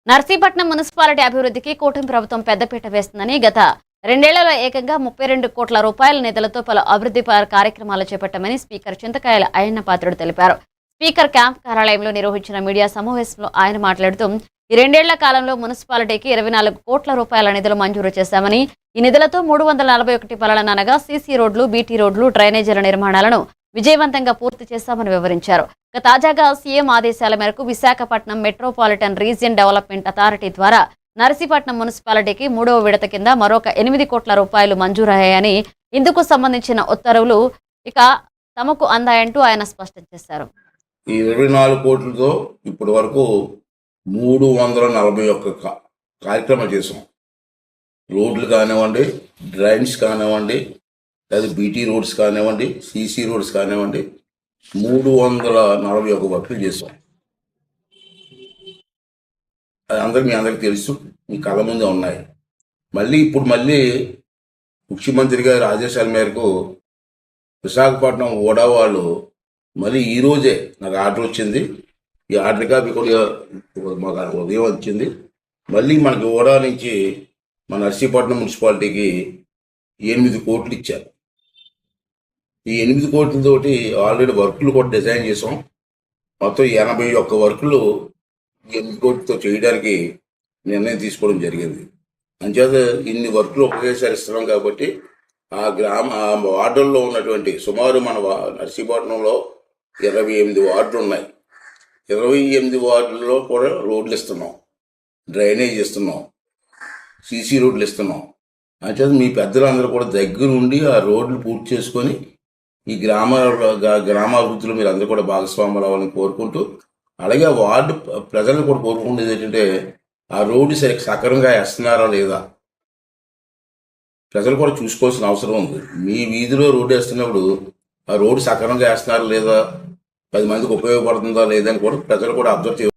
Narsipatnam municipality అభివృద్ధికి కూటమి ప్రభుత్వం పెద్దపీట వేస్తుందని గత 2 ఏళ్లలో ఏకంగా 32 కోట్ల రూపాయల నిధులతో పలు అభివృద్ధి కార్యక్రమాలు చేపట్టామని స్పీకర్ చింతకాయల అయ్యన్న పాత్రుడు తెలిపారు. స్పీకర్ క్యాంప్ కార్యాలయంలో నిర్వహించిన మీడియా సమావేశంలో ఆయన మాట్లాడుతూ ఈ 2 ఏళ్ల కాలంలో మున్సిపాలిటీకి 24 కోట్ల రూపాయల నిధులు మంజూరు చేశామని, ఈ నిధులతో 341 పనులను అనగా సీసీ రోడ్లు, బీటీ రోడ్లు, డ్రైనేజీల నిర్మాణాలను విజయవంతంగా పూర్తి చేశామని వివరించారు. తాజాగా సీఎం ఆదేశాల మేరకు Visakhapatnam metropolitan region development authority ద్వారా నర్సీపట్నం మున్సిపాలిటీకి 3వ విడత కింద మరొక 8 కోట్ల రూపాయలు మంజూరయ్యాయని, ఇందుకు సంబంధించిన ఉత్తర్వులు ఇక తమకు అందాయంటూ ఆయన స్పష్టం చేశారు. ఈ 24 కోట్లతో ఇప్పటి వరకు 341 కార్యక్రమాలు చేసాం. రోడ్లు కానివ్వండి, డ్రైన్స్ కానివ్వండి, లేదా బీటీ రోడ్స్ కానివ్వండి, సీసీ రోడ్స్ కానివ్వండి, 341 వర్కులు చేసాం. అది మీ అందరికి తెలుసు, మీ కళ్ళ ముందే ఉన్నాయి. ఇప్పుడు మళ్ళీ ముఖ్యమంత్రి గారి ఆదేశాల మేరకు విశాఖపట్నం ఓడా వాళ్ళు మళ్ళీ ఈరోజే నాకు ఆర్డర్ వచ్చింది. ఈ ఆర్డర్ కాపీ కూడా మాకు ఉదయం వచ్చింది. మళ్ళీ మనకి ఓడా నుంచి మన నర్సీపట్నం మున్సిపాలిటీకి 8 కోట్లు ఇచ్చారు. ఈ 8 కోట్లతోటి ఆల్రెడీ వర్కులు కూడా డిజైన్ చేసాం. మొత్తం 81 వర్కులు 8 కోట్లతో చేయడానికి నిర్ణయం తీసుకోవడం జరిగింది. అంచేత ఇన్ని వర్కులు ఒకేసారి ఇస్తున్నాం కాబట్టి ఆ వార్డుల్లో ఉన్నటువంటి సుమారు మన నర్సీపట్నంలో 28 వార్డులు ఉన్నాయి. 28 వార్డుల్లో కూడా రోడ్లు ఇస్తున్నాం, డ్రైనేజ్ ఇస్తున్నాం, సీసీ రోడ్లు ఇస్తున్నాం. అంచేత మీ పెద్దలందరూ కూడా దగ్గర ఉండి ఆ రోడ్లు పూర్తి చేసుకొని ఈ గ్రామాభివృద్ధిలో మీరు అందరూ కూడా భాగస్వాములు అవ్వాలని కోరుకుంటూ, అలాగే వార్డు ప్రజలను కూడా కోరుకుంటేది ఏంటంటే ఆ రోడ్డు సక్రమంగా వేస్తున్నారా లేదా ప్రజలు కూడా చూసుకోవాల్సిన అవసరం ఉంది. మీ వీధిలో రోడ్డు వేస్తున్నప్పుడు ఆ రోడ్డు సక్రమంగా వేస్తున్నారా లేదా, 10 మందికి ఉపయోగపడుతుందా లేదా అని కూడా ప్రజలు కూడా అబ్జర్వ్ చేయాలి.